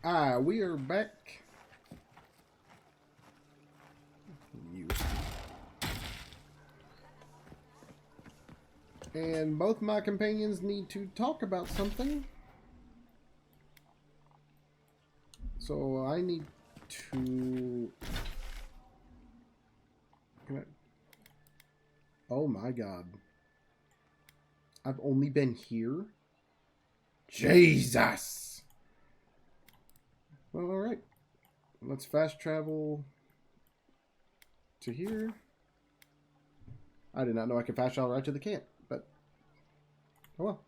We are back. You. And both my companions need to talk about something. So I need to... Oh my god. I've only been here? Jesus! Well, alright. Let's fast travel to here. I did not know I could fast travel right to the camp, but oh well.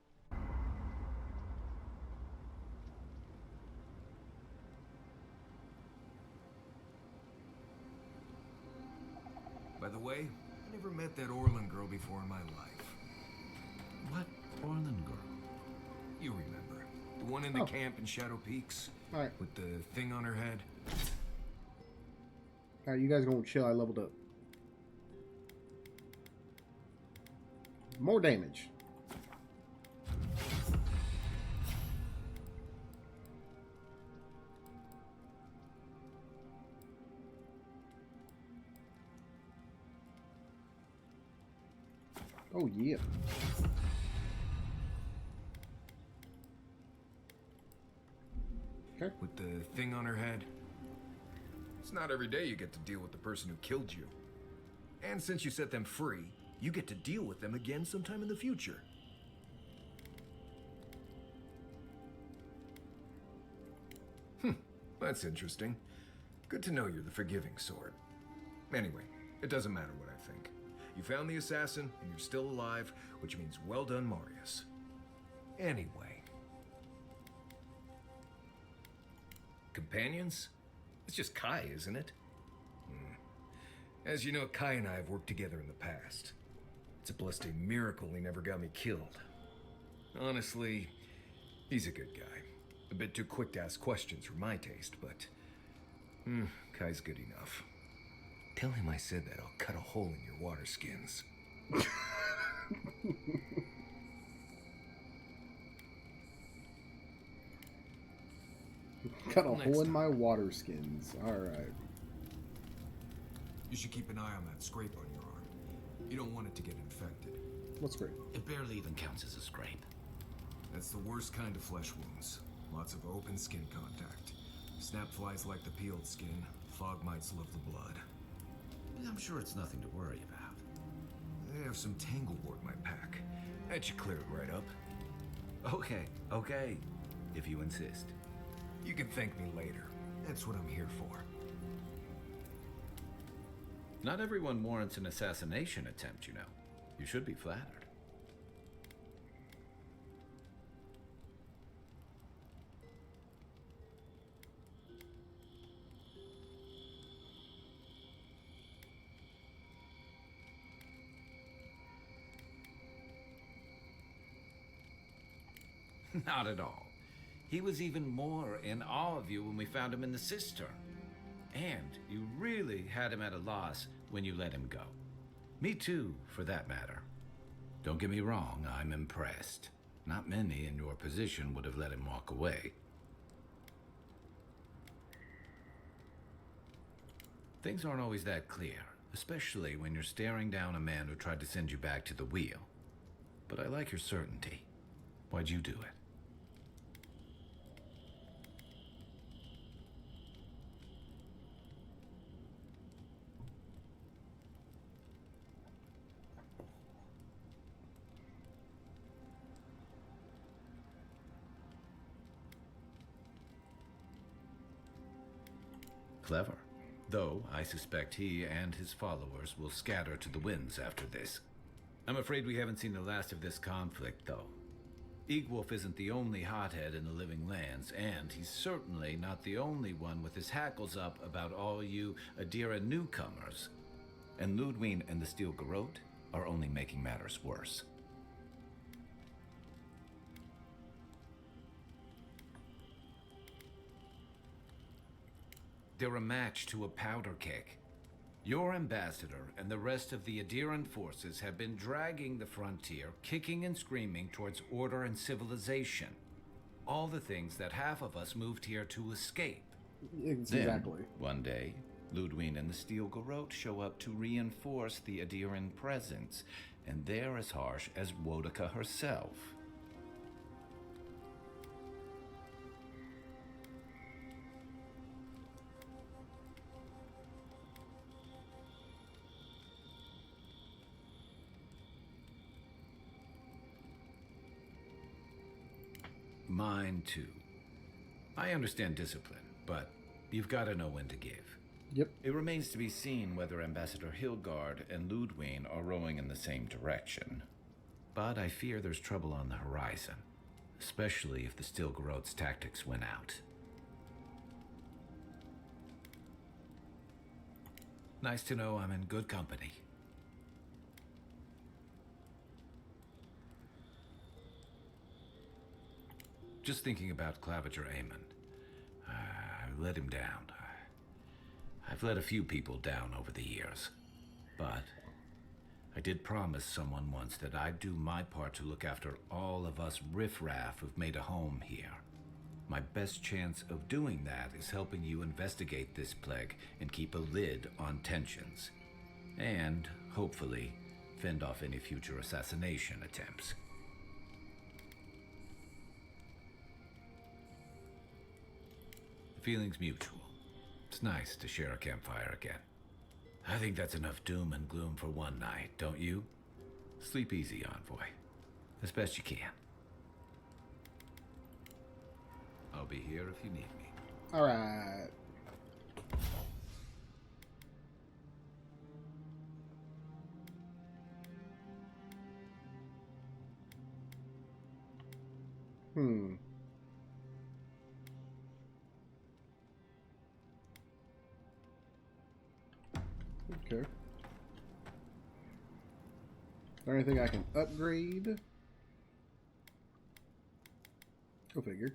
By the way, I never met that Orlin girl before in my life. What Orlin girl? You remember. The one in the camp in Shadow Peaks? Alright. With the thing on her head? Alright, you guys gonna chill. I leveled up. More damage. Oh, yeah. Okay. With the thing on her head? It's not every day you get to deal with the person who killed you. And since you set them free, you get to deal with them again sometime in the future. That's interesting. Good to know you're the forgiving sort. Anyway, it doesn't matter what I think. You found the assassin, and you're still alive, which means well done, Marius. Anyway. Companions? It's just Kai, isn't it? As you know, Kai and I have worked together in the past. It's a blessed miracle he never got me killed. Honestly, he's a good guy. A bit too quick to ask questions for my taste, but... Kai's good enough. Tell him I said that I'll cut a hole in your water skins. Cut a hole in my water skins. Alright. You should keep an eye on that scrape on your arm. You don't want it to get infected. What's scrape? It barely even counts as a scrape. That's the worst kind of flesh wounds. Lots of open skin contact. Snap flies like the peeled skin. Fog mites love the blood. I'm sure it's nothing to worry about. I have some tanglewort in my pack. That should clear it right up. Okay. If you insist. You can thank me later. That's what I'm here for. Not everyone warrants an assassination attempt, you know. You should be flattered. Not at all. He was even more in awe of you when we found him in the cistern. And you really had him at a loss when you let him go. Me too, for that matter. Don't get me wrong, I'm impressed. Not many in your position would have let him walk away. Things aren't always that clear, especially when you're staring down a man who tried to send you back to the wheel. But I like your certainty. Why'd you do it? Clever. Though I suspect he and his followers will scatter to the winds after this. I'm afraid we haven't seen the last of this conflict, though. Eagwolf isn't the only hothead in the living lands, and he's certainly not the only one with his hackles up about all you Adira newcomers. And Lodwyn and the Steel Garrote are only making matters worse. They're a match to a powder keg. Your ambassador and the rest of the Adiran forces have been dragging the frontier, kicking and screaming towards order and civilization. all the things that half of us moved here to escape. Exactly. Then, one day, Lodwyn and the Steel Garrote show up to reinforce the Adiran presence, and they're as harsh as Wodaka herself. Mine too. I understand discipline, but you've got to know when to give. Yep. It remains to be seen whether Ambassador Hilgard and Lodwyn are rowing in the same direction. But I fear there's trouble on the horizon, especially if the Steel Garrote's tactics win out. Nice to know I'm in good company. Just thinking about Claviger Amon. I let him down. I've let a few people down over the years. But I did promise someone once that I'd do my part to look after all of us riffraff who've made a home here. My best chance of doing that is helping you investigate this plague and keep a lid on tensions. And, hopefully, fend off any future assassination attempts. The feeling's mutual. It's nice to share a campfire again. I think that's enough doom and gloom for one night, don't you? Sleep easy, Envoy. As best you can. I'll be here if you need me. All right. Okay. Is there anything I can upgrade? Go figure.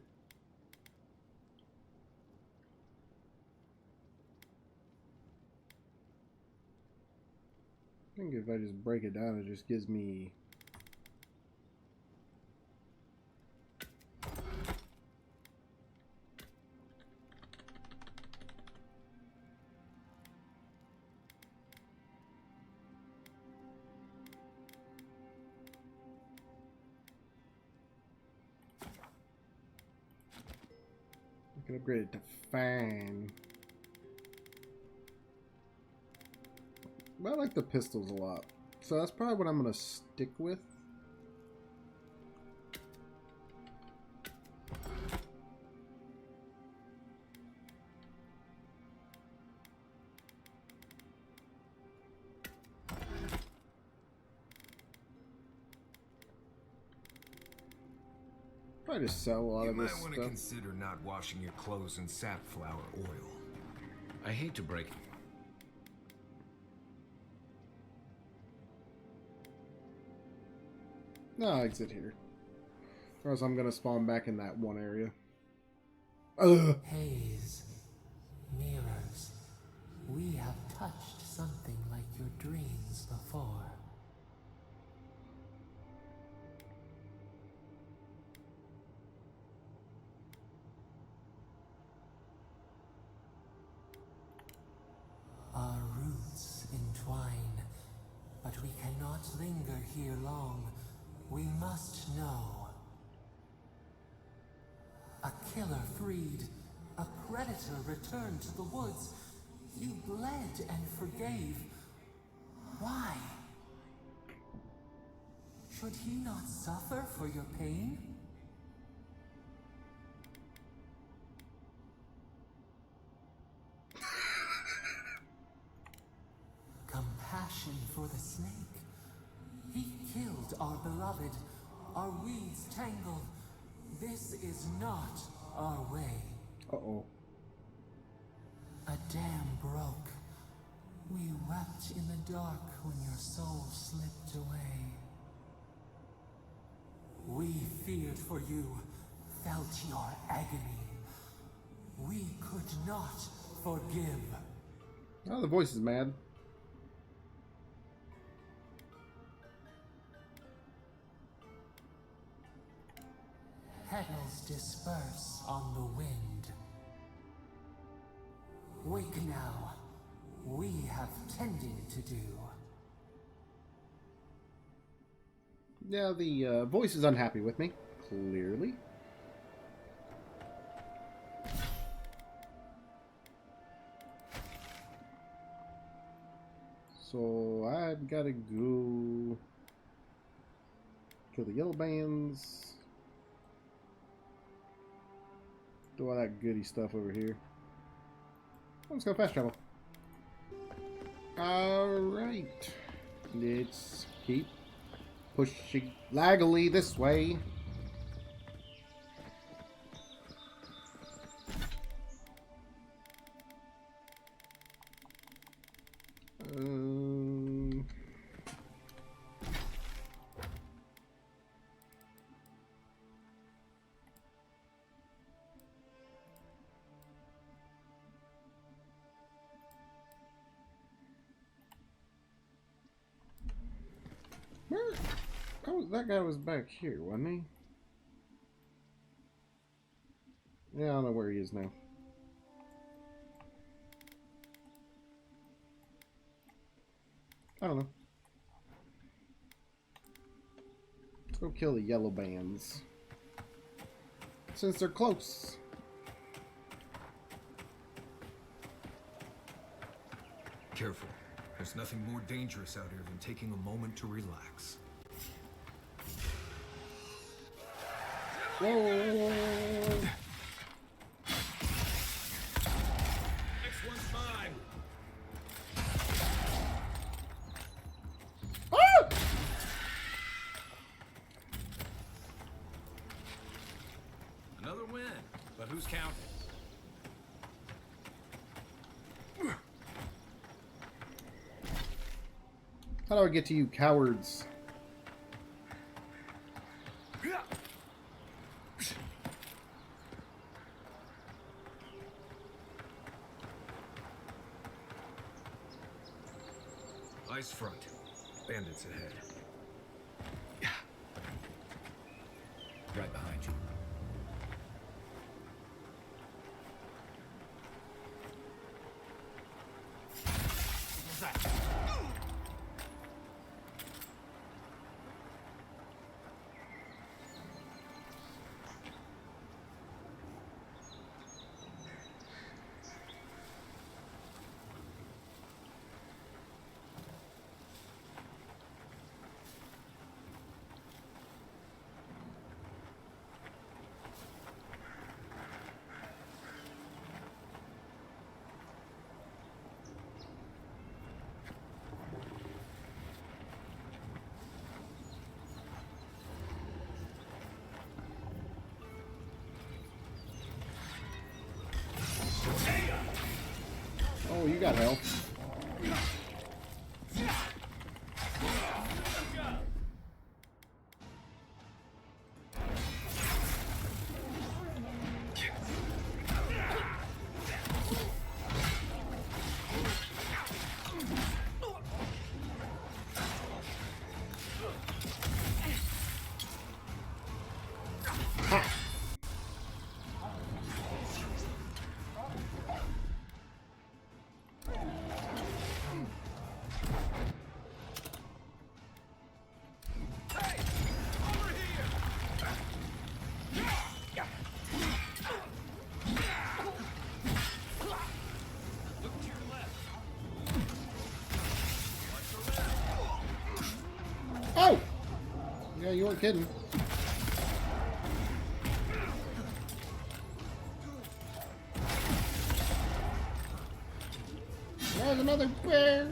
I think if I just break it down, it just gives me... I can upgrade it to Fang. But I like the pistols a lot. So that's probably what I'm going to stick with. Probably just sell a lot of this stuff. You might want to consider not washing your clothes in safflower oil. I hate to break it. No, I'll exit here. Or else I'm gonna spawn back in that one area. Ugh. Haze, mirrors, we have touched something like your dreams before. Our roots entwine, but we cannot linger here long. We must know. A killer freed, a predator returned to the woods. You bled and forgave. Why? Should he not suffer for your pain? Compassion for the snake. He killed our beloved. Our weeds tangled. This is not our way. Uh-oh. A dam broke. We wept in the dark when your soul slipped away. We feared for you, felt your agony. We could not forgive. Oh, the voice is mad. petals disperse on the wind. Wake now. We have tending to do. Yeah, the voice is unhappy with me, clearly. So I've got to go kill the yellow bands. Do all that goody stuff over here. Let's go fast travel. Alright. Let's keep pushing laggily this way. That guy was back here, wasn't he? Yeah, I don't know where he is now. I don't know. Let's go kill the yellow bands. Since they're close. Careful. There's nothing more dangerous out here than taking a moment to relax. Whoa. Next one's mine. Ah! Another win, but who's counting? How do I get to you, cowards? Ice front. Bandits ahead. Right behind you. What's that? Oh, you got help. Oh! Yeah, you weren't kidding. There's another bear!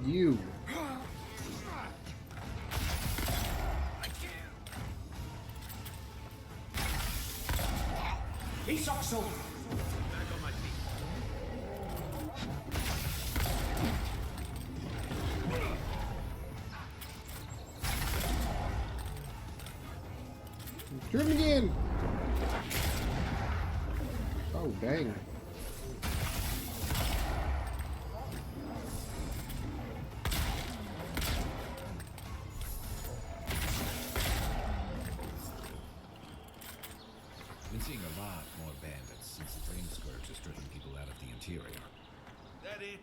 You. He sucks so. Shoot him again! Oh, dang. Been seeing a lot more bandits since the flame scourge has driven people out of the interior. That it?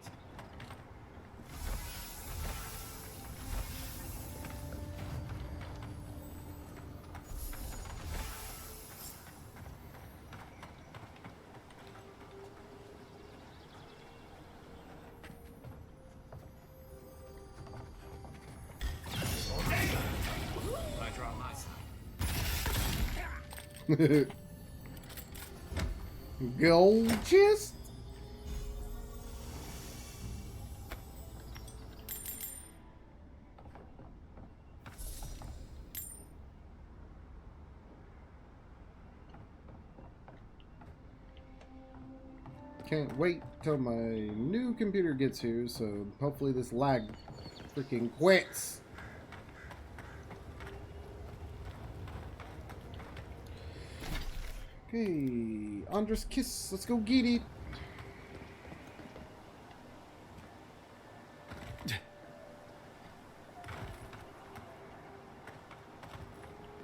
I draw my side. Gold chest? Can't wait till my new computer gets here, so hopefully this lag freaking quits. Okay, Andres Kiss, let's go get it.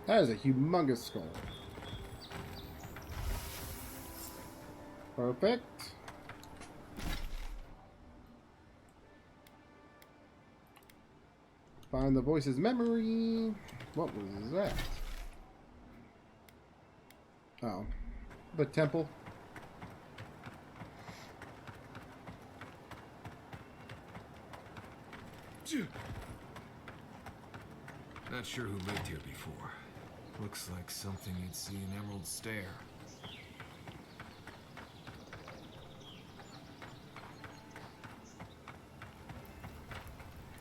That is a humongous skull. Perfect. Find the voice's memory. What was that? Oh, the temple. Not sure who lived here before. Looks like something you'd see in Emerald Stair.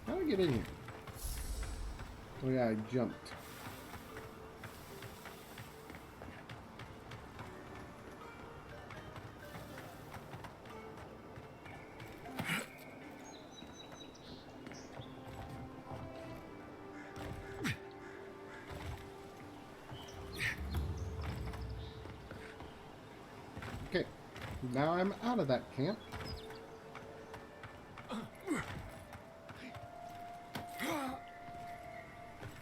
How do I get in here? Oh yeah, I jumped. Okay, now I'm out of that camp.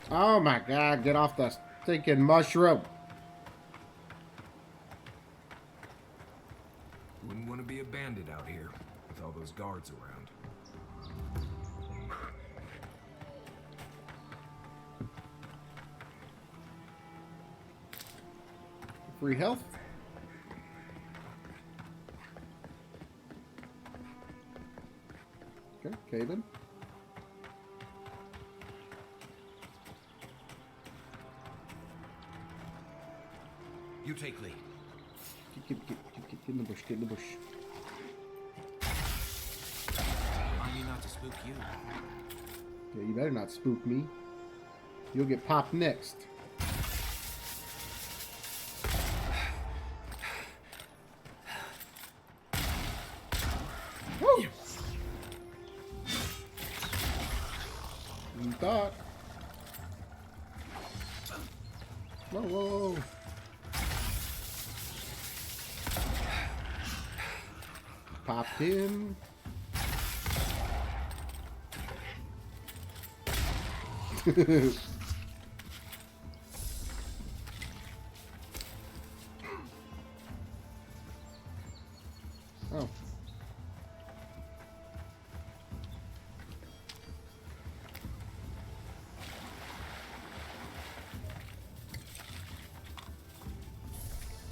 Oh my god, get off the stinking mushroom. Wouldn't want to be a bandit out here with all those guards around. Free health. Okay, Caden. You take lead. Get in the bush, get in the bush. Remind me not to spook you. Yeah, you better not spook me. You'll get popped next. Woo! You thought. Whoa, whoa, whoa. Popped in. Oh.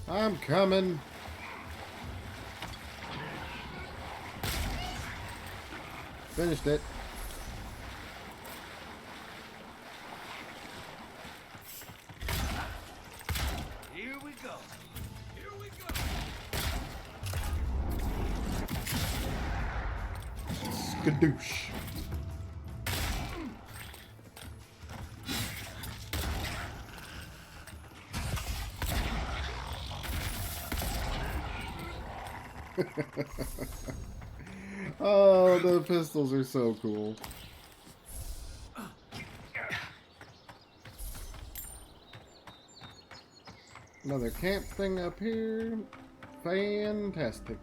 I'm coming. Finished it. Here we go. Here we go. Skadoosh. Oh, the pistols are so cool. Another camp thing up here. Fantastic.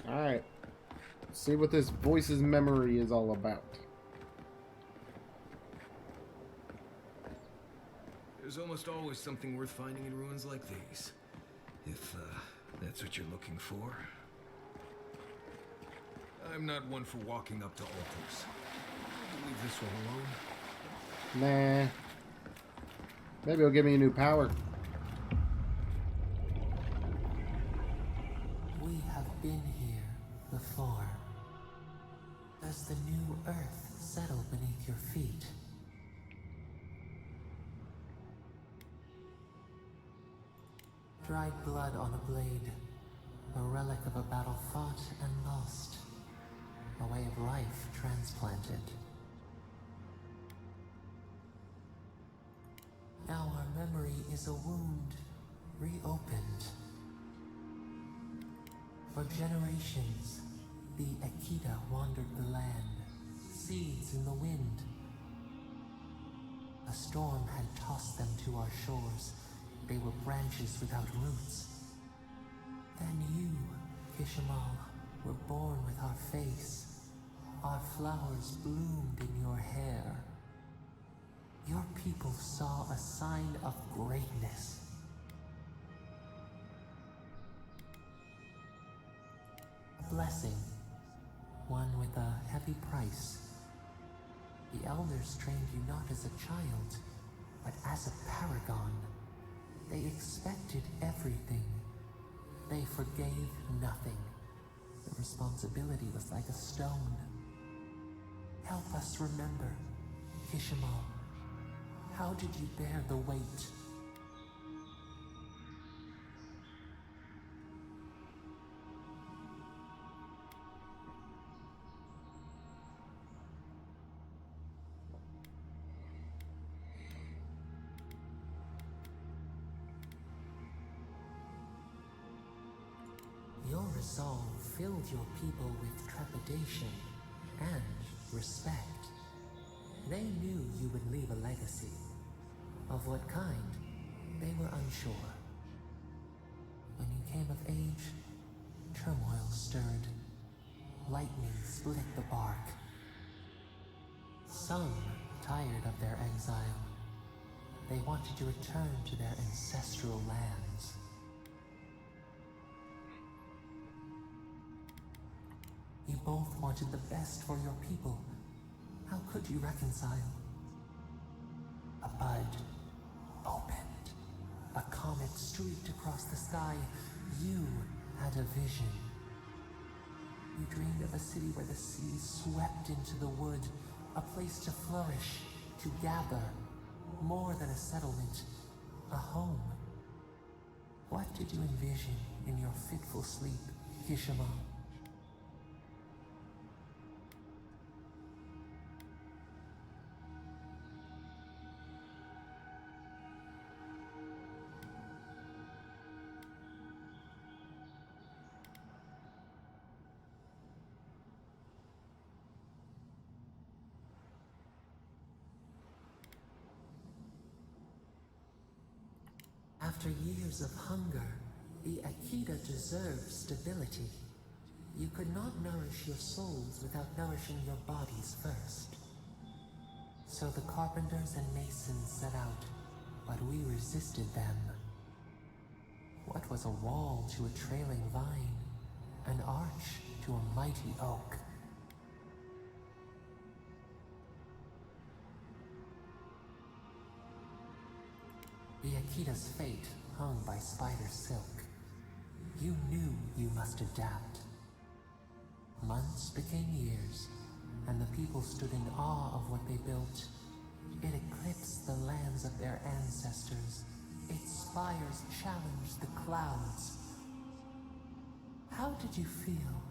Alright. See what this voice's memory is all about. There's almost always something worth finding in ruins like these. If, that's what you're looking for. I'm not one for walking up to altars. Leave this one alone. Nah. Maybe it'll give me a new power. We have been here before. Does the new earth settle beneath your feet? Dried blood on a blade, a relic of a battle fought and lost, a way of life transplanted. Now our memory is a wound reopened. For generations, the Akita wandered the land, seeds in the wind. A storm had tossed them to our shores. They were branches without roots. Then you, Kishimal, were born with our face. Our flowers bloomed in your hair. Your people saw a sign of greatness. A blessing, one with a heavy price. The elders trained you not as a child, but as a paragon. They expected everything. They forgave nothing. The responsibility was like a stone. Help us remember, Kishimal. How did you bear the weight? Your resolve filled your people with trepidation and respect. They knew you would leave a legacy. Of what kind, they were unsure. When you came of age, turmoil stirred. Lightning split the bark. Some tired of their exile. They wanted to return to their ancestral lands. You both wanted the best for your people. How could you reconcile? A bud opened. A comet streaked across the sky. You had a vision. You dreamed of a city where the sea swept into the wood, a place to flourish, to gather, more than a settlement, a home. What did you envision in your fitful sleep, Kishimal? After years of hunger, the Akita deserved stability. You could not nourish your souls without nourishing your bodies first. So the carpenters and masons set out, but we resisted them. What was a wall to a trailing vine? An arch to a mighty oak? The Akita's fate hung by spider silk. You knew you must adapt. Months became years, and the people stood in awe of what they built. It eclipsed the lands of their ancestors. Its spires challenged the clouds. How did you feel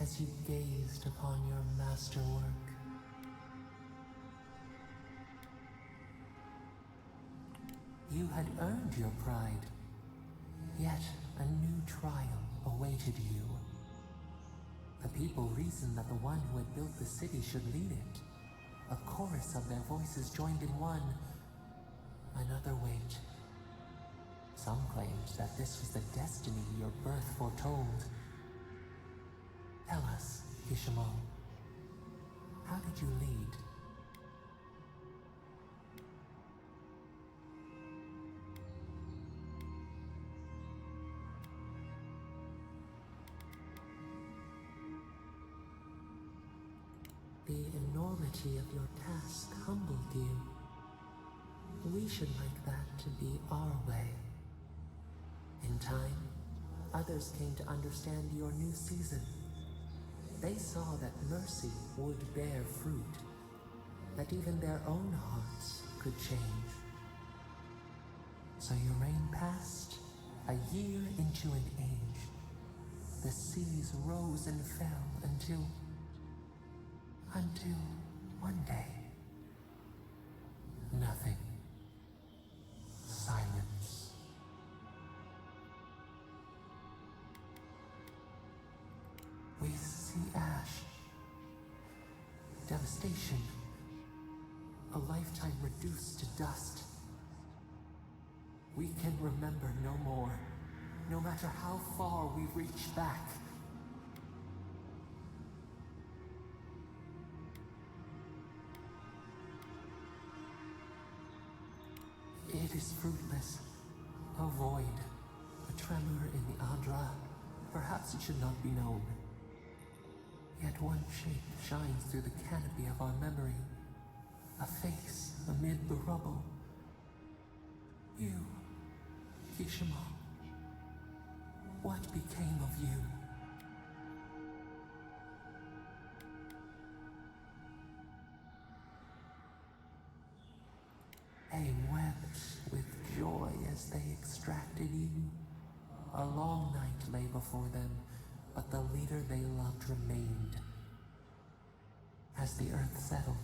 as you gazed upon your masterwork? You had earned your pride, yet a new trial awaited you. The people reasoned that the one who had built the city should lead it. A chorus of their voices joined in one. Another wait. Some claimed that this was the destiny your birth foretold. Tell us, Kishimal, how did you lead? The enormity of your task humbled you. We should like that to be our way. In time, others came to understand your new season. They saw that mercy would bear fruit, that even their own hearts could change. So your reign passed, a year into an age. The seas rose and fell until one day, nothing. Silence. We see ash, devastation, a lifetime reduced to dust. We can remember no more, no matter how far we reach back. It is fruitless. A void, a tremor in the Adra. Perhaps it should not be known. Yet one shape shines through the canopy of our memory. A face amid the rubble. You, Kishima. What became of you? They wept with joy as they extracted you. A long night lay before them, but the leader they loved remained. As the earth settled,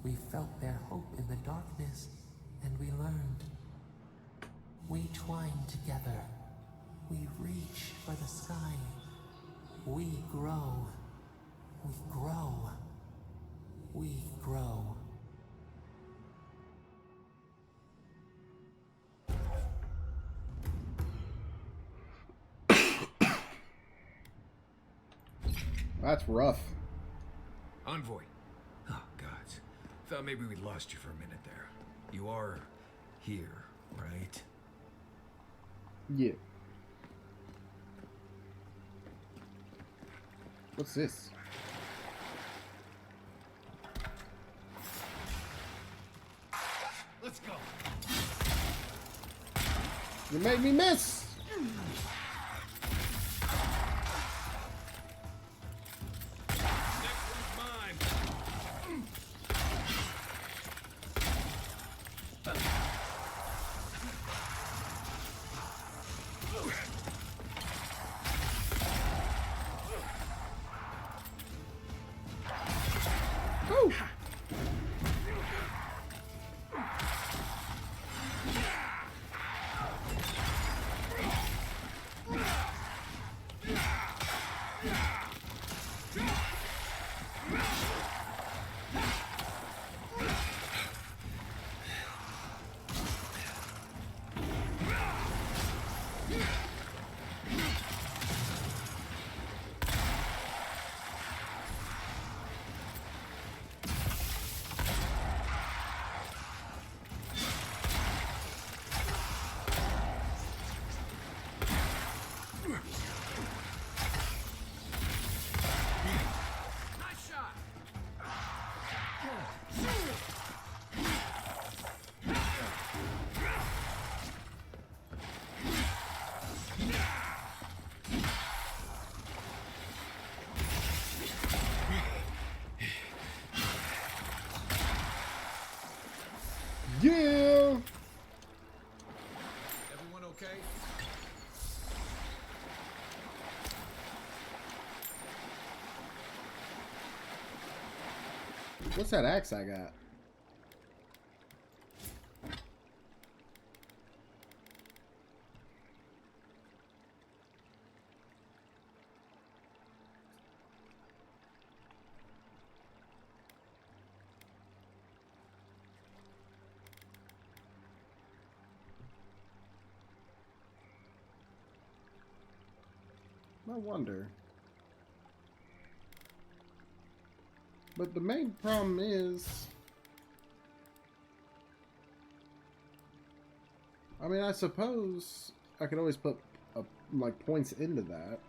we felt their hope in the darkness, and we learned. We twine together. We reach for the sky. We grow. We grow. We grow. That's rough. Envoy. Oh, God. Thought maybe we lost you for a minute there. You are here, right? Yeah. What's this? Let's go. You made me miss! Woo! Yeah! Everyone okay? What's that axe I got? I wonder. But the main problem is, I mean, I suppose I could always put like points into that.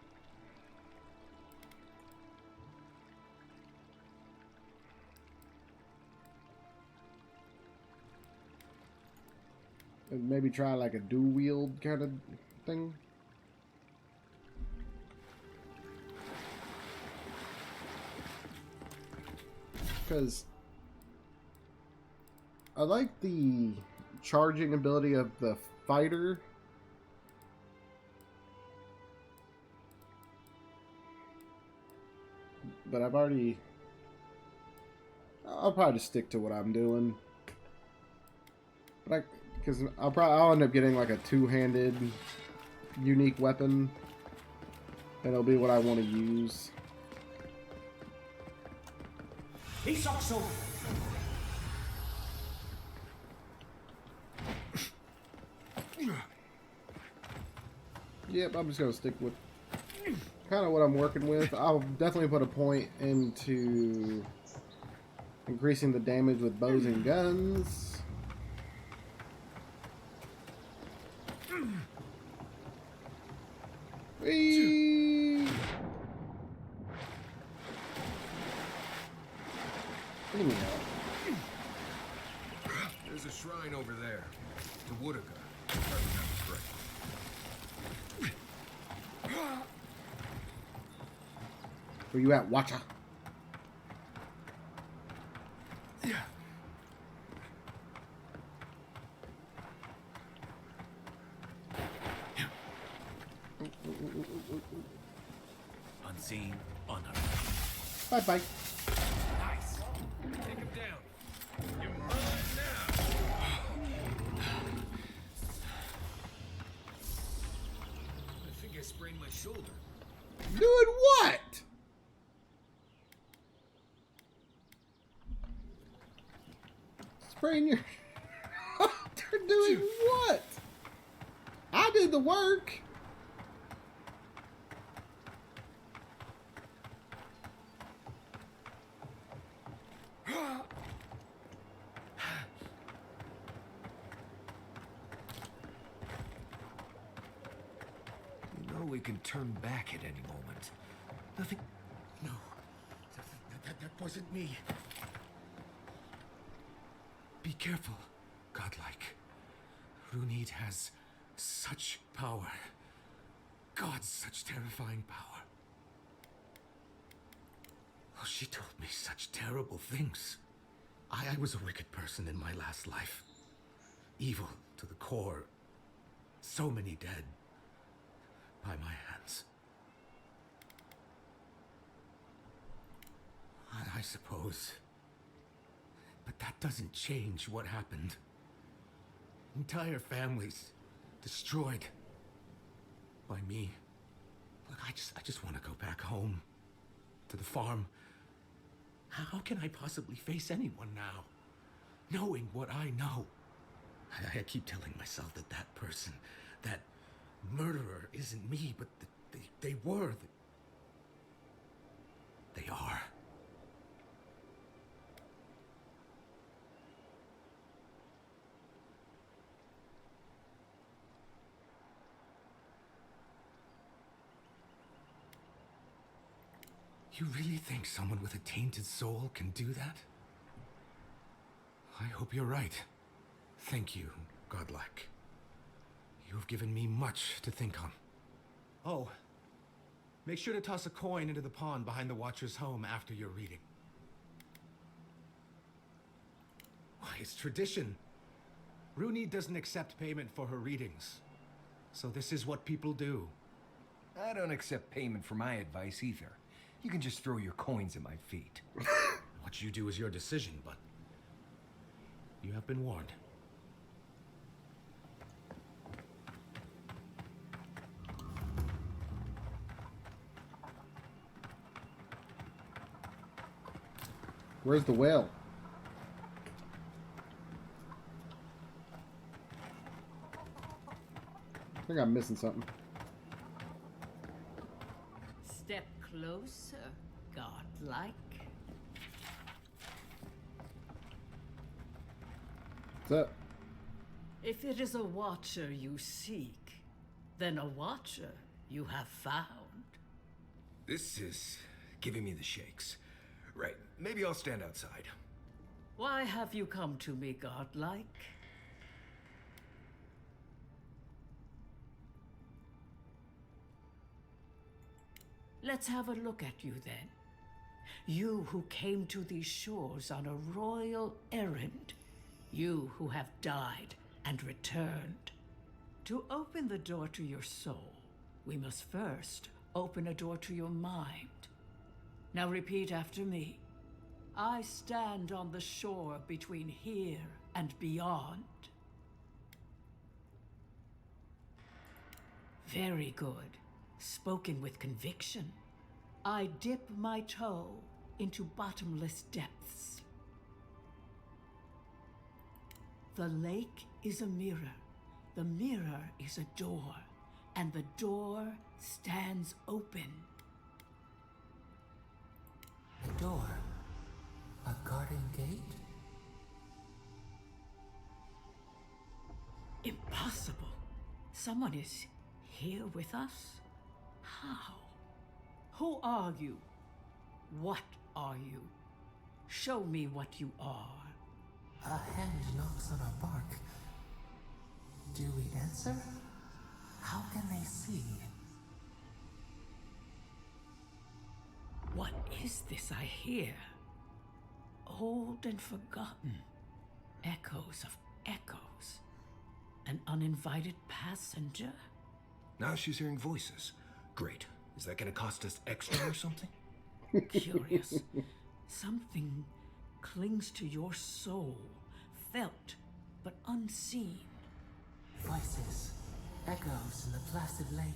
And maybe try like a dual wield kind of thing. Because I like the charging ability of the fighter. But I'll probably just stick to what I'm doing. But because I'll end up getting like a two-handed unique weapon. And it'll be what I want to use. Yep, I'm just gonna stick with kind of what I'm working with. I'll definitely put a point into increasing the damage with bows and guns. Whee! Enemy out. There's a shrine over there. To Woodaka. If I remember correctly. Where you at, Watcha? Unseen, unheard. Bye bye. Nice. Take him down. You're mine now. I think I sprained my shoulder. Doing what? Spraying your... They're doing what? I did the work. You know we can turn back at any moment. Nothing... No, that wasn't me. Be careful, godlike. Runid has such power. God, such terrifying power. Oh, she told me such terrible things. I was a wicked person in my last life. Evil to the core. So many dead. By my hands. I suppose. But that doesn't change what happened. Entire families destroyed by me. Look, I just want to go back home to the farm. How can I possibly face anyone now, knowing what I know? I keep telling myself that that person, that murderer, isn't me, but they were. They are. You really think someone with a tainted soul can do that? I hope you're right. Thank you, godlike. You have given me much to think on. Oh, make sure to toss a coin into the pond behind the Watcher's home after your reading. Why, it's tradition. Runid doesn't accept payment for her readings. So this is what people do. I don't accept payment for my advice either. You can just throw your coins at my feet. What you do is your decision, but you have been warned. Where's the whale? I think I'm missing something. Step closer, godlike. What's up? If it is a watcher you seek, then a watcher you have found. This is giving me the shakes. Right, maybe I'll stand outside. Why have you come to me, godlike? Let's have a look at you then. You who came to these shores on a royal errand. You who have died and returned. To open the door to your soul, we must first open a door to your mind. Now repeat after me. I stand on the shore between here and beyond. Very good. Spoken with conviction. I dip my toe into bottomless depths. The lake is a mirror. The mirror is a door. And the door stands open. A door? A garden gate? Impossible. Someone is here with us? How? Who are you? What are you? Show me what you are. A hand knocks on our bark. Do we answer? How can they see? What is this I hear? Old and forgotten. Echoes of echoes. An uninvited passenger? Now she's hearing voices. Great. Is that gonna cost us extra or something? Curious. Something clings to your soul, felt but unseen. Voices, echoes in the placid lake.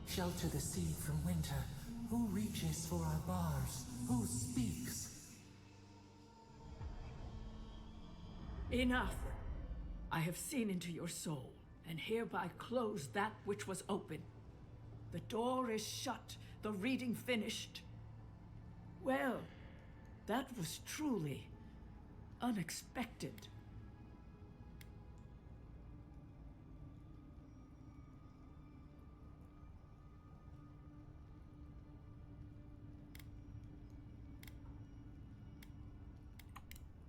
Shelter the seed from winter. Who reaches for our bars? Who speaks? Enough! I have seen into your soul, and hereby close that which was open. The door is shut, the reading finished. Well, that was truly unexpected.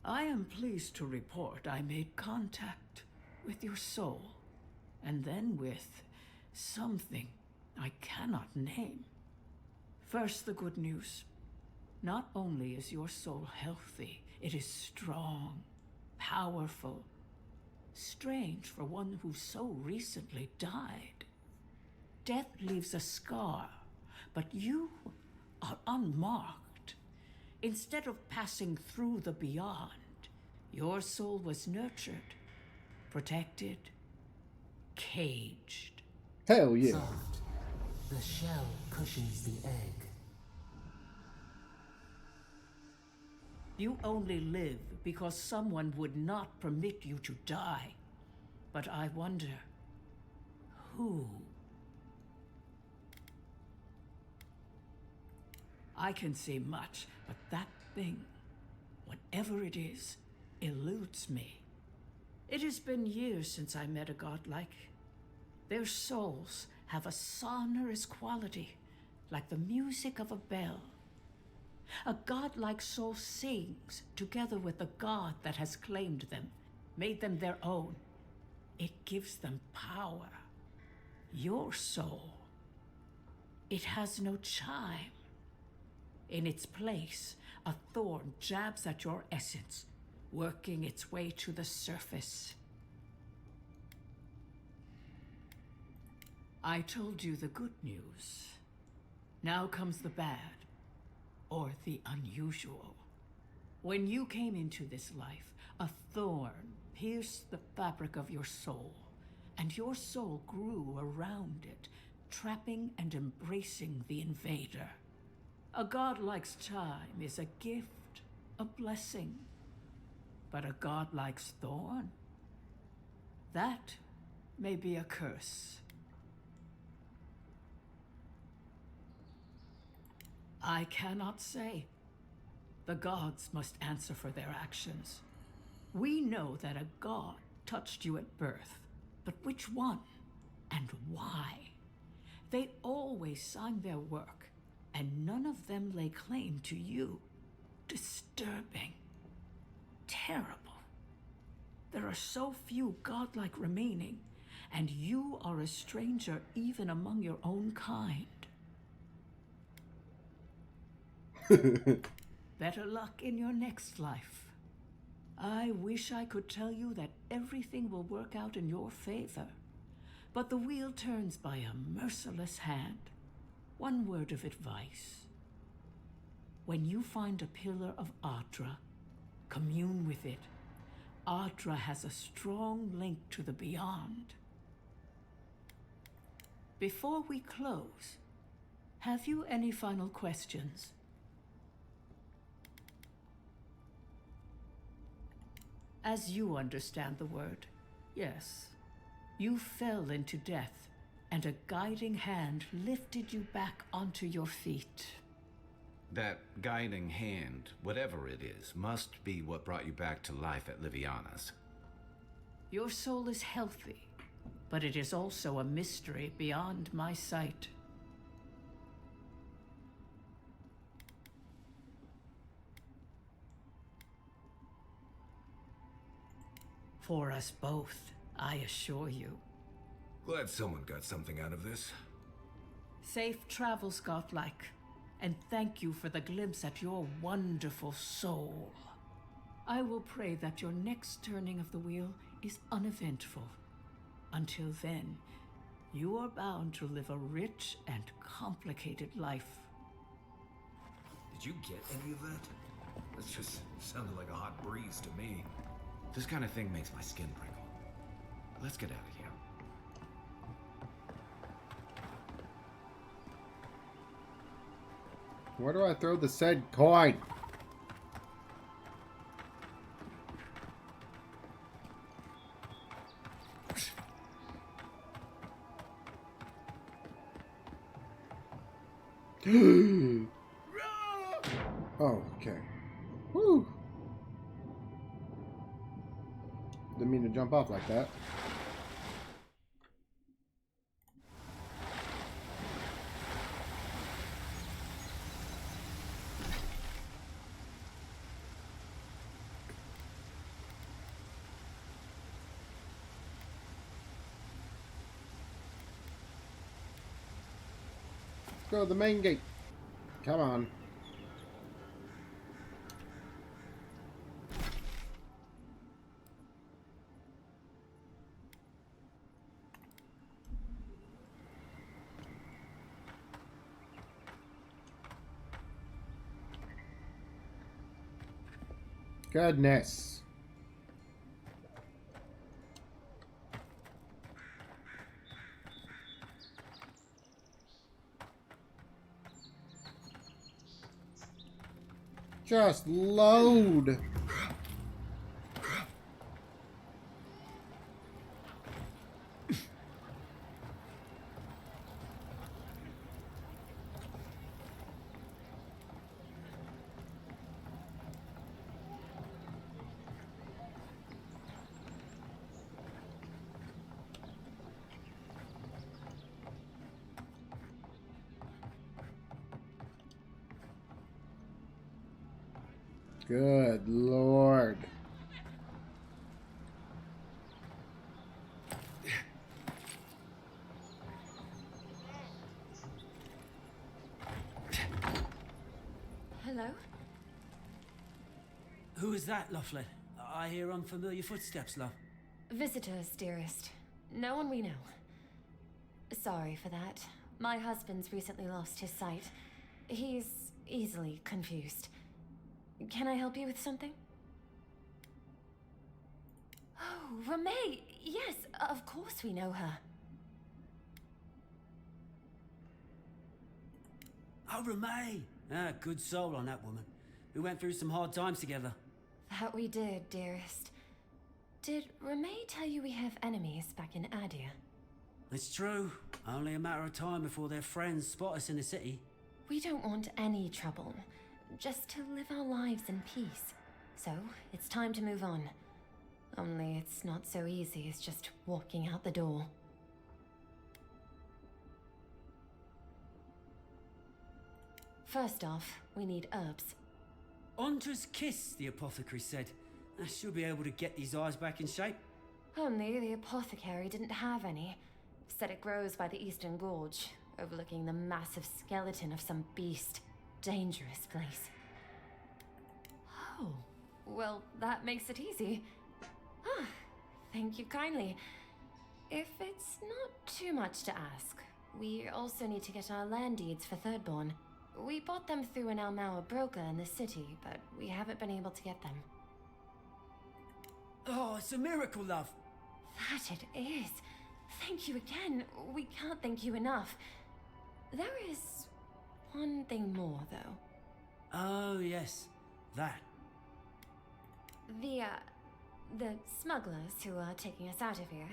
I am pleased to report I made contact with your soul, and then with something I cannot name. First, the good news. Not only is your soul healthy, it is strong, powerful. Strange for one who so recently died. Death leaves a scar, but you are unmarked. Instead of passing through the beyond, your soul was nurtured, protected, caged. Hell yeah. Soft. The shell cushions the egg. You only live because someone would not permit you to die. But I wonder, who? I can say much, but that thing, whatever it is, eludes me. It has been years since I met a godlike. Their souls have a sonorous quality, like the music of a bell. A godlike soul sings together with the god that has claimed them, made them their own. It gives them power. Your soul, it has no chime. In its place, a thorn jabs at your essence, working its way to the surface. I told you the good news. Now comes the bad, or the unusual. When you came into this life, a thorn pierced the fabric of your soul, and your soul grew around it, trapping and embracing the invader. A godlike's time is a gift, a blessing. But a godlike's thorn? That may be a curse. I cannot say. The gods must answer for their actions. We know that a god touched you at birth, but which one and why? They always signed their work, and none of them lay claim to you. Disturbing. Terrible. There are so few godlike remaining, and you are a stranger even among your own kind. Better luck in your next life. I wish I could tell you that everything will work out in your favor, but the wheel turns by a merciless hand. One word of advice. When you find a pillar of Ardra, commune with it. Ardra has a strong link to the beyond. Before we close, have you any final questions? As you understand the word, yes. You fell into death, and a guiding hand lifted you back onto your feet. That guiding hand, whatever it is, must be what brought you back to life at Liviana's. Your soul is healthy, but it is also a mystery beyond my sight. For us both, I assure you. Glad someone got something out of this. Safe travels, Godlike, and thank you for the glimpse at your wonderful soul. I will pray that your next turning of the wheel is uneventful. Until then, you are bound to live a rich and complicated life. Did you get any of that? That just sounded like a hot breeze to me. This kind of thing makes my skin prickle. Let's get out of here. Where do I throw the said coin? Oh, okay. Woo! Didn't mean to jump off like that. Let's go to the main gate. Come on. Goodness. Just load. Good Lord. Hello? Who is that, Lodwyn? I hear unfamiliar footsteps, love. Visitors, dearest. No one we know. Sorry for that. My husband's recently lost his sight. He's easily confused. Can I help you with something? Oh, Ramay! Yes, of course we know her. Oh, Ramay! Ah, good soul on that woman. We went through some hard times together. That we did, dearest. Did Ramay tell you we have enemies back in Adia? It's true. Only a matter of time before their friends spot us in the city. We don't want any trouble. Just to live our lives in peace. So, it's time to move on. Only it's not so easy as just walking out the door. First off, we need herbs. Ondra's kiss, the apothecary said. She'll be able to get these eyes back in shape. Only the apothecary didn't have any. Said it grows by the Eastern Gorge, overlooking the massive skeleton of some beast. Dangerous place. Oh, well, that makes it easy. Ah, thank you kindly. If it's not too much to ask, we also need to get our land deeds for Thirdborn. We bought them through an Almauer broker in the city, but we haven't been able to get them. Oh, it's a miracle, love. That it is. Thank you again. We can't thank you enough. There is one thing more, though. Oh, yes. That. The smugglers who are taking us out of here,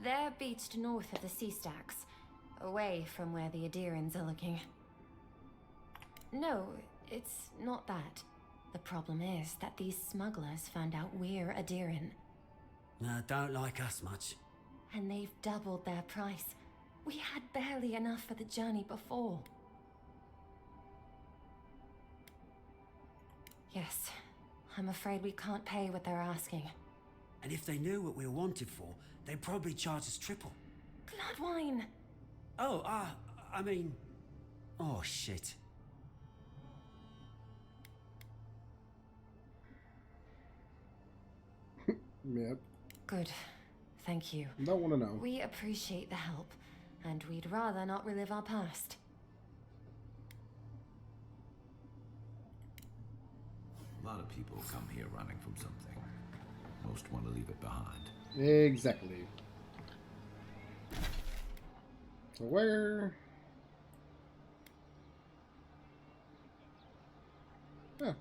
they're beached north of the sea stacks, away from where the Adirans are looking. No, it's not that. The problem is that these smugglers found out we're Adiran. Don't like us much. And they've doubled their price. We had barely enough for the journey before. Yes, I'm afraid we can't pay what they're asking. And if they knew what we were wanted for, they'd probably charge us triple. Lodwyn! Oh, I mean... Oh, shit. Yep. Good. Thank you. Don't want to know. We appreciate the help, and we'd rather not relive our past. A lot of people come here running from something. Most want to leave it behind. Exactly. So where? Oh.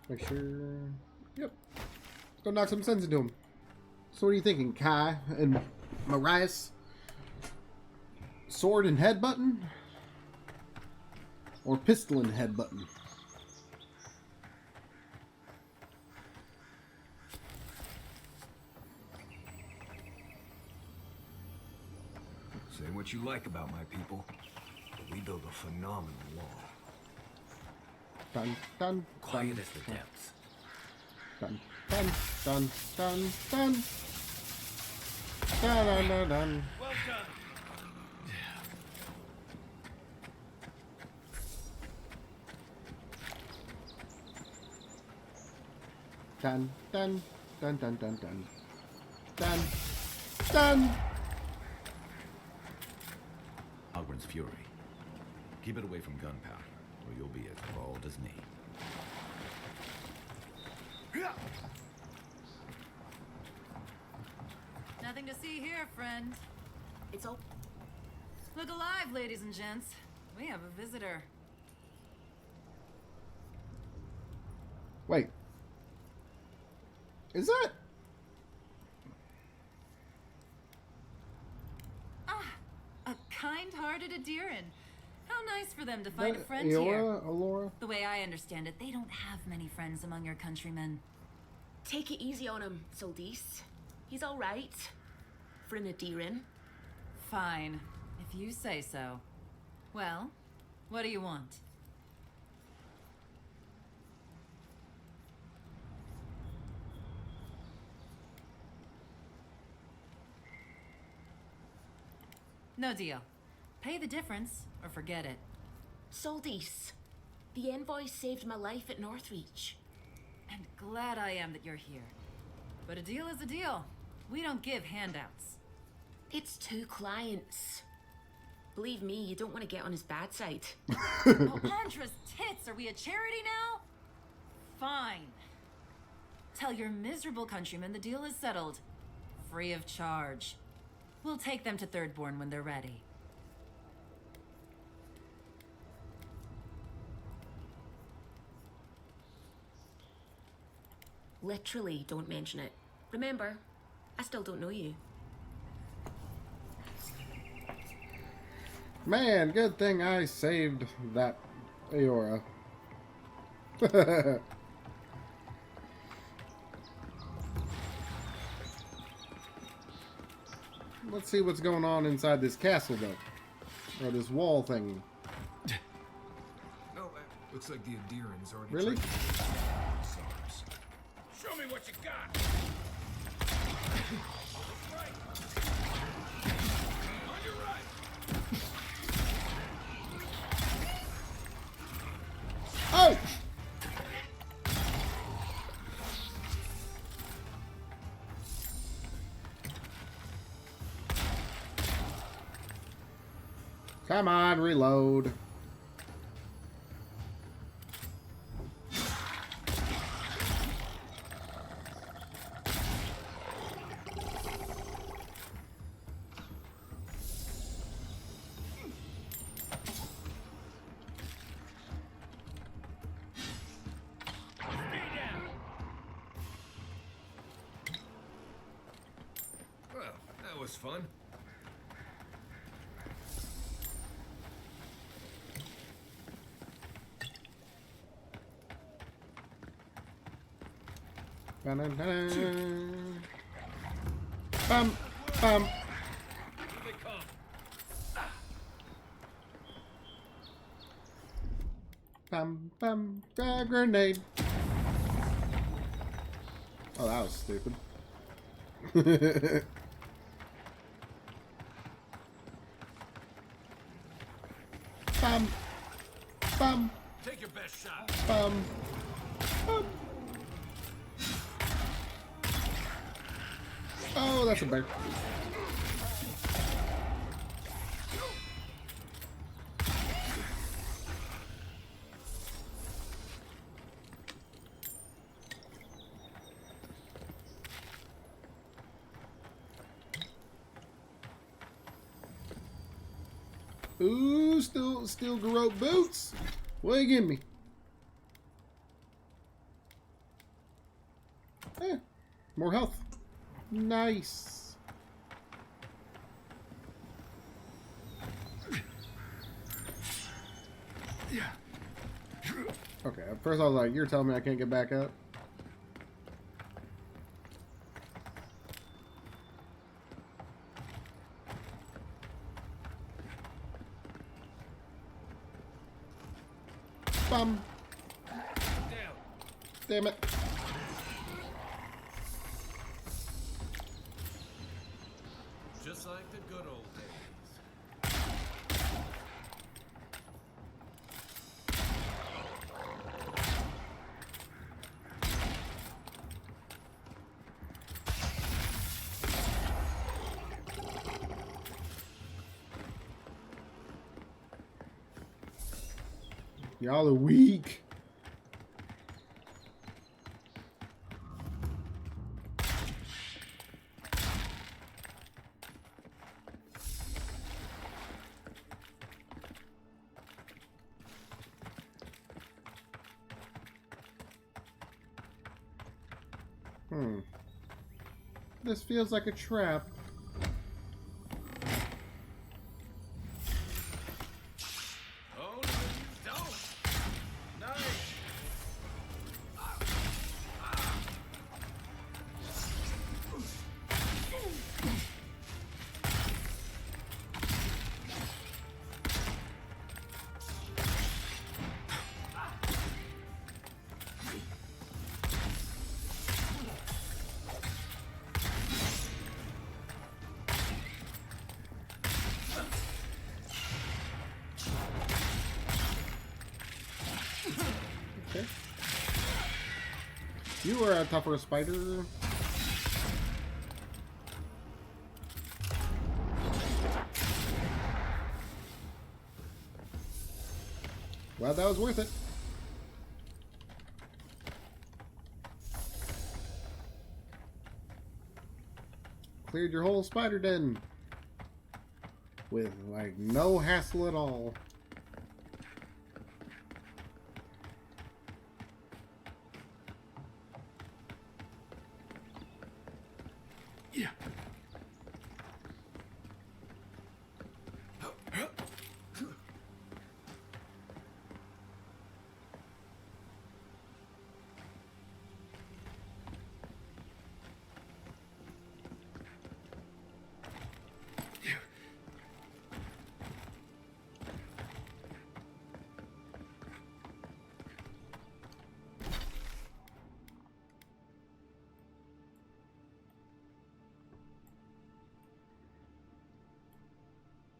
Make sure. Yep. Let's go knock some sense into him. So what are you thinking, Kai and Marias? Sword and head button? Or pistol and head button? Say what you like about my people, but we built a phenomenal wall. Dun, dun, Quiet dun, as the depths. dun, dun, dun, dun, dun. Dun, dun, dun, dun. Well done. Dun, dun, dun, dun, dun, dun. Dun, dun. Ogren's fury. Keep it away from gunpowder, or you'll be as bald as me. Nothing to see here, friend. It's all. Look alive, ladies and gents. We have a visitor. Wait. Is that? A kind-hearted Adiran. How nice for them to find a that friend here. Alora? The way I understand it, they don't have many friends among your countrymen. Take it easy on him, Soldice. He's all right. For an Adiran. Fine, if you say so. Well, what do you want? No deal. Pay the difference, or forget it. Soldice. The envoy saved my life at Northreach. And glad I am that you're here. But a deal is a deal. We don't give handouts. It's 2 clients. Believe me, you don't want to get on his bad side. Oh, Andra's tits! Are we a charity now? Fine. Tell your miserable countrymen the deal is settled. Free of charge. We'll take them to Thirdborn when they're ready. Literally, don't mention it. Remember, I still don't know you. Man, good thing I saved that Aora. Let's see what's going on inside this castle, though. Or this wall thing. No, looks like the Adirans already Really? tried to SARS. Show me what you got. Oh! Come on, reload. Well, that was fun. Dun-dun-dun. Bum, bum. Here they come. Bum, bum. Grenade. Oh, that was stupid. Bum, bum, Take your best shot. bum, bum. Oh, that's a bear. Ooh, still garrote boots. What you give me? Eh, more health. Nice. Okay, at first I was like, you're telling me I can't get back up? Bum. Damn it. Just like the good old days. Y'all are weak. This feels like a trap. Oh, no, you don't. Nice. Okay. You are a tougher spider. Well, that was worth it. Cleared your whole spider den with like no hassle at all. Yeah.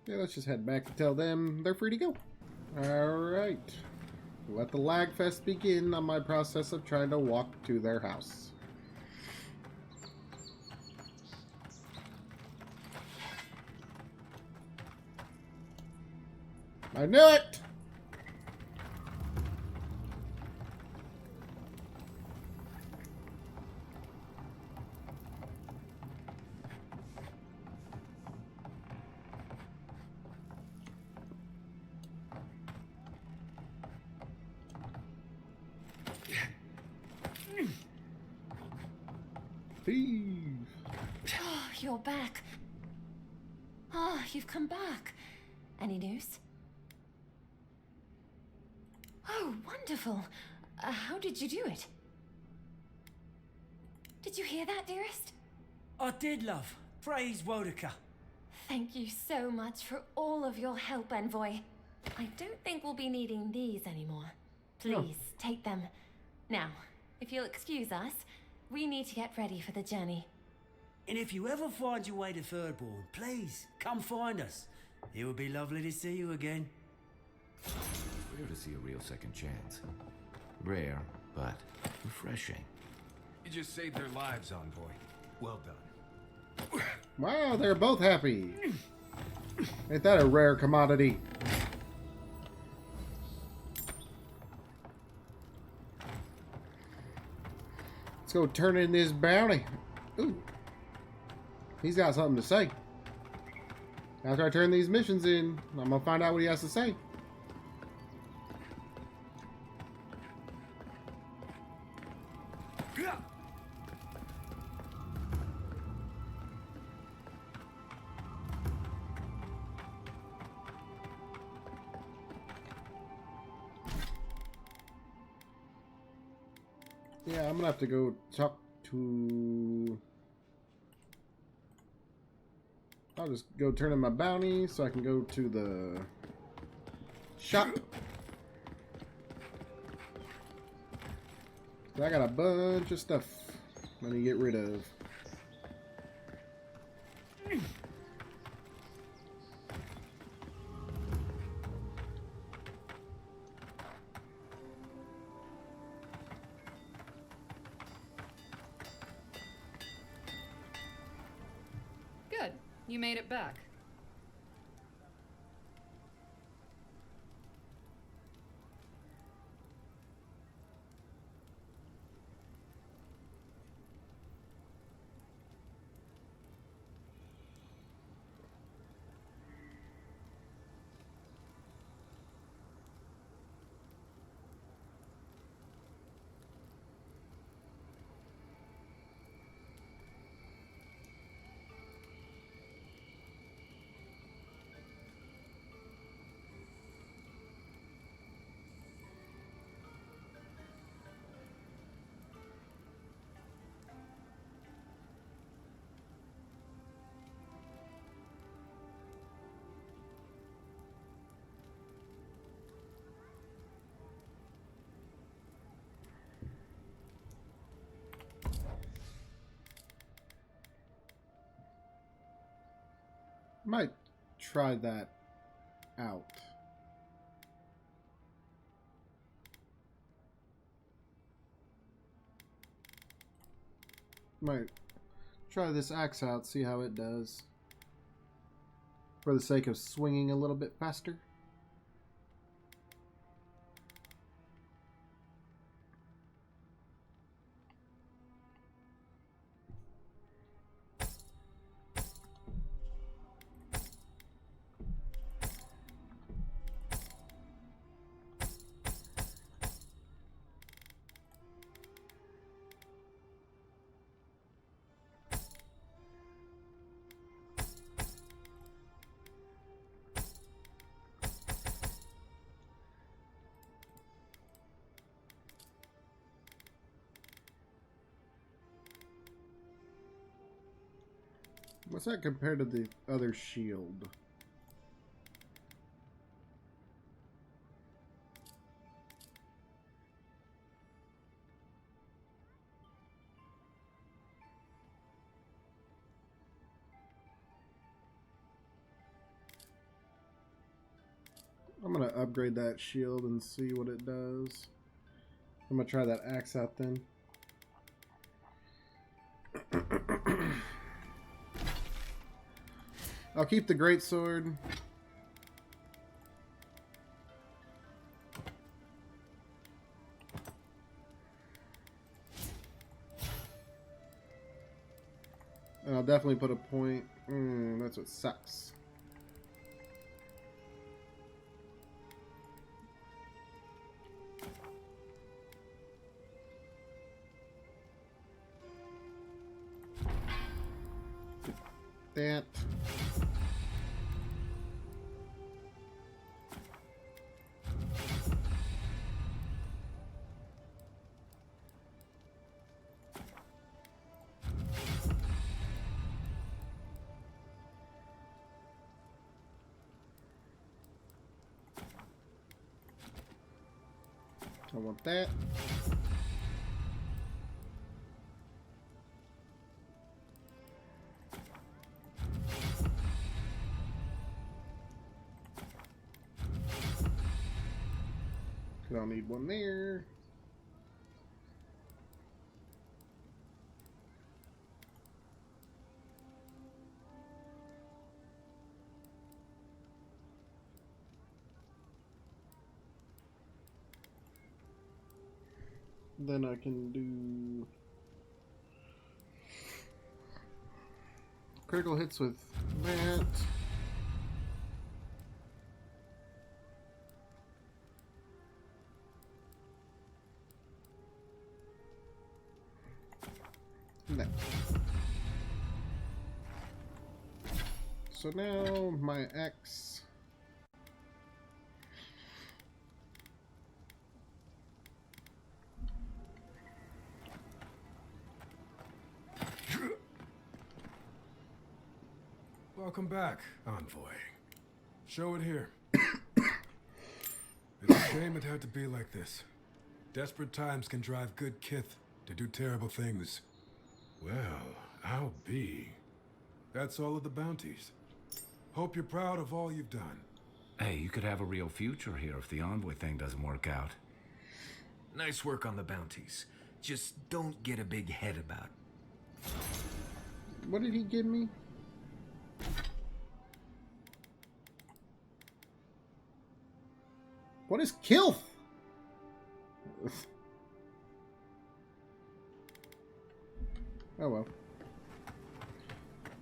Yeah, let's just head back and tell them they're free to go. Alright. Let the lag fest begin on my process of trying to walk to their house. I knew it! Thief. Oh, you're back. Oh, you've come back. Any news? Oh, wonderful. How did you do it? Did you hear that, dearest? I did, love. Praise Wodaka. Thank you so much for all of your help, Envoy. I don't think we'll be needing these anymore. Please, take them. Now, if you'll excuse us, we need to get ready for the journey. And if you ever find your way to Thirdborn, please, come find us. It would be lovely to see you again. Rare to see a real second chance. Rare, but refreshing. You just saved their lives, Envoy. Well done. Wow, they're both happy. Ain't that a rare commodity? Let's go turn in this bounty. Ooh. He's got something to say. After I turn these missions in, I'm gonna find out what he has to say. Yeah, I'm gonna have to go talk to... I'll just go turn in my bounty so I can go to the shop. I got a bunch of stuff I need to get rid of. Good. You made it back. Might try that out. Might try this axe out, see how it does. For the sake of swinging a little bit faster. What's that compared to the other shield? I'm gonna upgrade that shield and see what it does. I'm gonna try that axe out then. I'll keep the greatsword. And I'll definitely put a point. That's what sucks. That. I want that. I'll need one there. Then I can do critical hits with that. That. So now my axe. Welcome back, Envoy. Show it here. It's a shame it had to be like this. Desperate times can drive good kith to do terrible things. Well, I'll be. That's all of the bounties. Hope you're proud of all you've done. Hey, you could have a real future here if the Envoy thing doesn't work out. Nice work on the bounties. Just don't get a big head about it. What did he give me? What is Kilth? Oh well.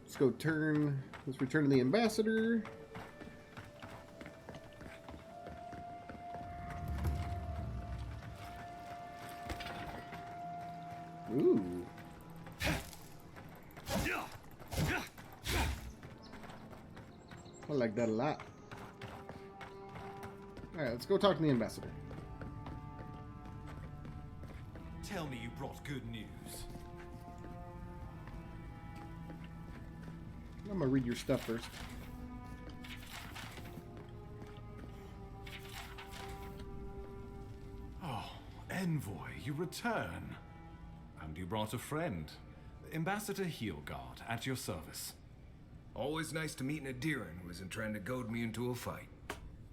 Let's go turn. Let's return to the ambassador. Ooh. I like that a lot. Alright, let's go talk to the ambassador. Tell me you brought good news. I'm gonna read your stuff first. Oh, Envoy, you return. And you brought a friend. Ambassador Heelguard, at your service. Always nice to meet an Adiran who isn't trying to goad me into a fight.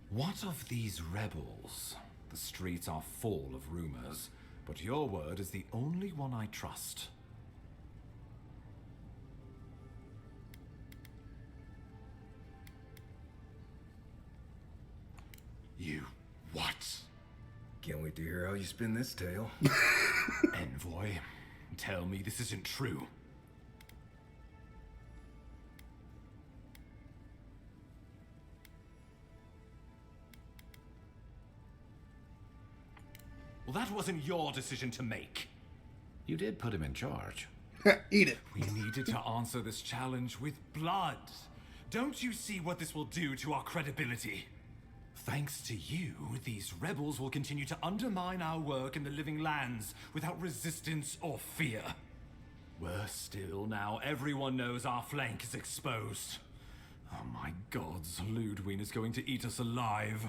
What of these rebels? The streets are full of rumors, but your word is the only one I trust. You what? Can't wait to hear how you spin this tale. Envoy, tell me this isn't true. Well, that wasn't your decision to make. You did put him in charge. Eat it. We needed to answer this challenge with blood. Don't you see what this will do to our credibility? Thanks to you, these rebels will continue to undermine our work in the Living Lands without resistance or fear. Worse still, now everyone knows our flank is exposed. Oh my gods, Lodwyn is going to eat us alive.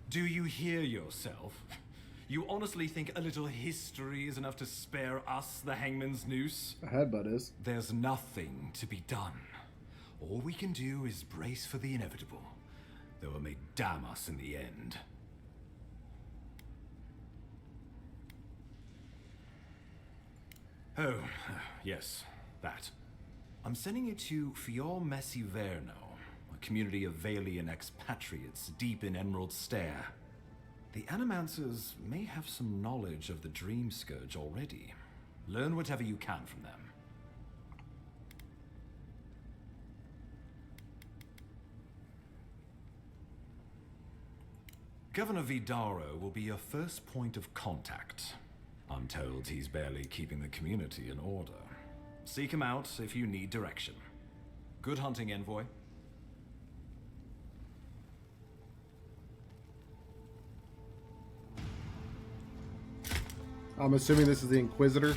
Do you hear yourself? You honestly think a little history is enough to spare us the hangman's noose? A headbutt is. There's nothing to be done. All we can do is brace for the inevitable, though it may damn us in the end. Oh, yes, that. I'm sending it to Fior Messiverno, a community of Valian expatriates deep in Emerald Stair. The Animancers may have some knowledge of the Dream Scourge already. Learn whatever you can from them. Governor Vidaro will be your first point of contact. I'm told he's barely keeping the community in order. Seek him out if you need direction. Good hunting, Envoy. I'm assuming this is the Inquisitor.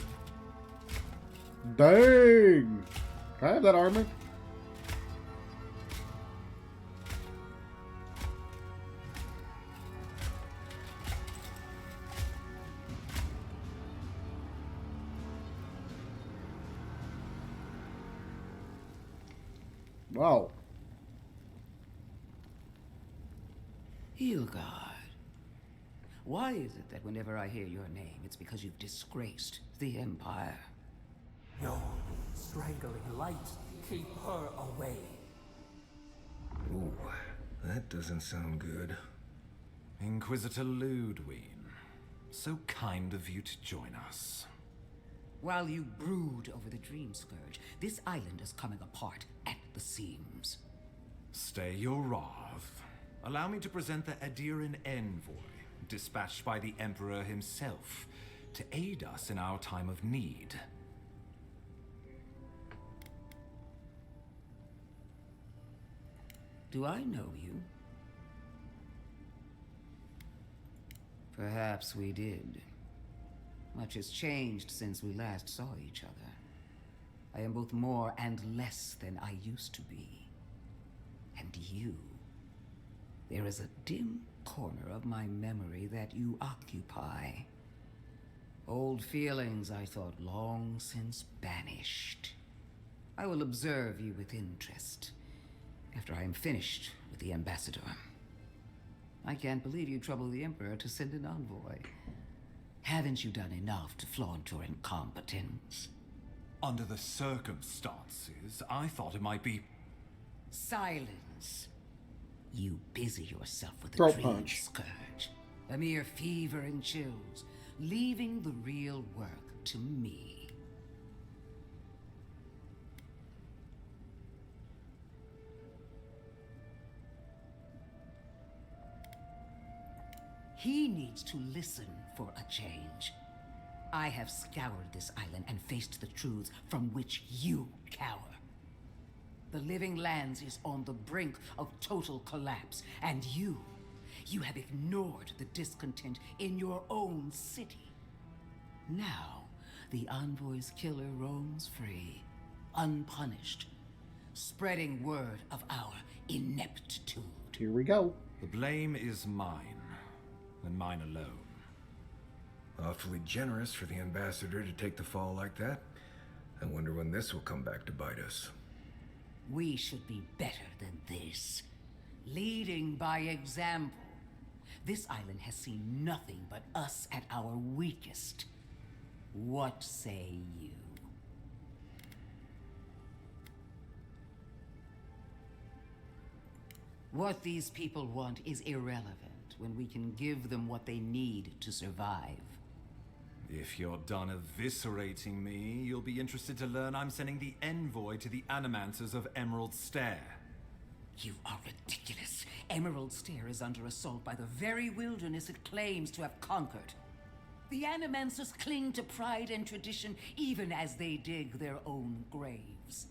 Dang! Can I have that armor? Wow. Hilgard. Why is it that whenever I hear your name, it's because you've disgraced the Empire? No, strangling light. Keep her away. Ooh, that doesn't sound good. Inquisitor Lodwyn. So kind of you to join us. While you brood over the Dream Scourge, this island is coming apart at the seams. Stay your wrath. Allow me to present the Adiran Envoy, dispatched by the Emperor himself, to aid us in our time of need. Do I know you? Perhaps we did. Much has changed since we last saw each other. I am both more and less than I used to be. And you. There is a dim corner of my memory that you occupy. Old feelings I thought long since banished. I will observe you with interest after I am finished with the ambassador. I can't believe you troubled the Emperor to send an envoy. Haven't you done enough to flaunt your incompetence? Under the circumstances, I thought it might be... Silence. You busy yourself with the Throat Dream punch. Scourge. A mere fever and chills, leaving the real work to me. He needs to listen for a change. I have scoured this island and faced the truths from which you cower. The Living Lands is on the brink of total collapse, and you have ignored the discontent in your own city. Now, the Envoy's killer roams free, unpunished, spreading word of our ineptitude. Here we go. The blame is mine, and mine alone. Awfully generous for the ambassador to take the fall like that. I wonder when this will come back to bite us. We should be better than this. Leading by example. This island has seen nothing but us at our weakest. What say you? What these people want is irrelevant when we can give them what they need to survive. If you're done eviscerating me, you'll be interested to learn I'm sending the envoy to the Animancers of Emerald Stair. You are ridiculous. Emerald Stair is under assault by the very wilderness it claims to have conquered. The Animancers cling to pride and tradition even as they dig their own graves.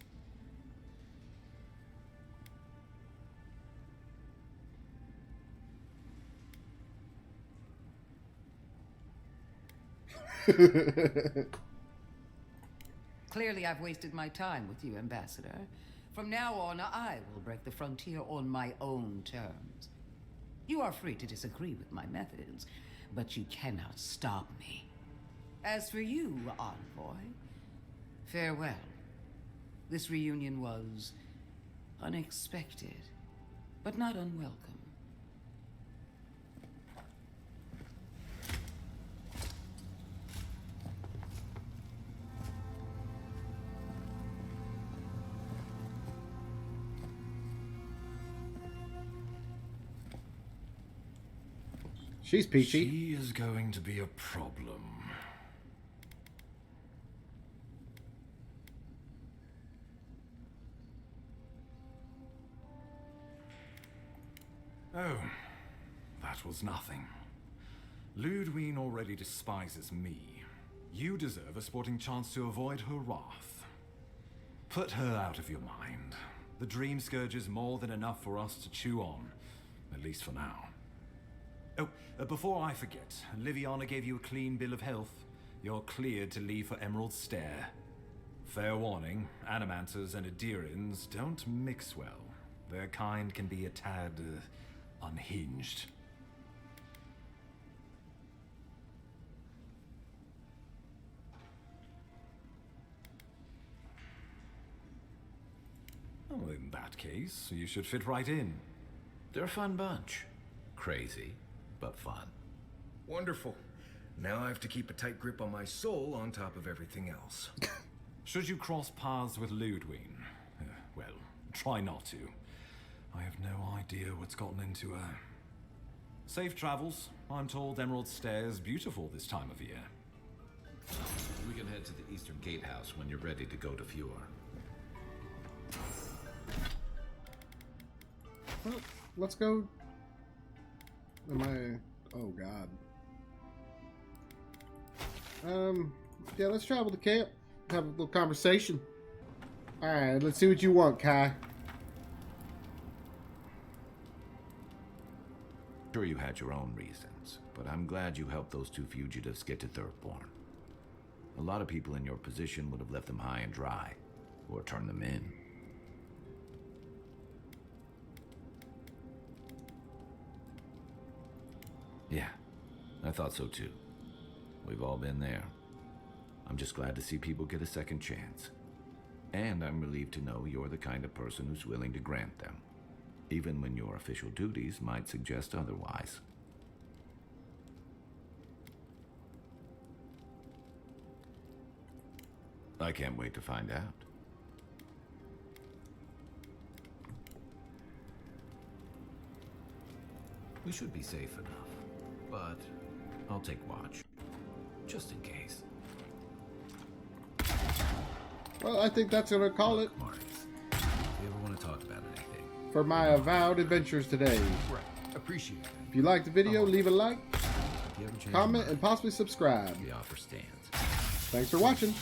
Clearly, I've wasted my time with you, Ambassador. From now on, I will break the frontier on my own terms. You are free to disagree with my methods, but you cannot stop me. As for you, envoy, farewell. This reunion was unexpected, but not unwelcome. She's peachy. She is going to be a problem. Oh, that was nothing. Lodwyn already despises me. You deserve a sporting chance to avoid her wrath. Put her out of your mind. The Dream Scourge is more than enough for us to chew on, at least for now. Oh, before I forget, Liviana gave you a clean bill of health. You're cleared to leave for Emerald Stair. Fair warning, Animanters and Adirans don't mix well. Their kind can be a tad unhinged. Well, in that case, you should fit right in. They're a fun bunch. Crazy, but fun. Wonderful. Now I have to keep a tight grip on my soul on top of everything else. Should you cross paths with Lodwyn, well, try not to. I have no idea what's gotten into her. Safe travels. I'm told Emerald Stair is beautiful this time of year. We can head to the Eastern Gatehouse when you're ready to go to Fjord. Well, let's go. Am I? Oh God. Yeah, let's travel to camp. Have a little conversation. All right, let's see what you want, Kai. Sure, you had your own reasons, but I'm glad you helped those two fugitives get to Thirdborn. A lot of people in your position would have left them high and dry, or turned them in. Yeah, I thought so too. We've all been there. I'm just glad to see people get a second chance. And I'm relieved to know you're the kind of person who's willing to grant them, even when your official duties might suggest otherwise. I can't wait to find out. We should be safe enough, but I'll take watch, just in case. Well, I think that's gonna call it. Marcus, if you ever want to talk about anything. For my avowed adventures today. Right, appreciate it. If you liked the video, leave a like, If you ever change comment, your and possibly subscribe. mind, the offer stands. Thanks for watching.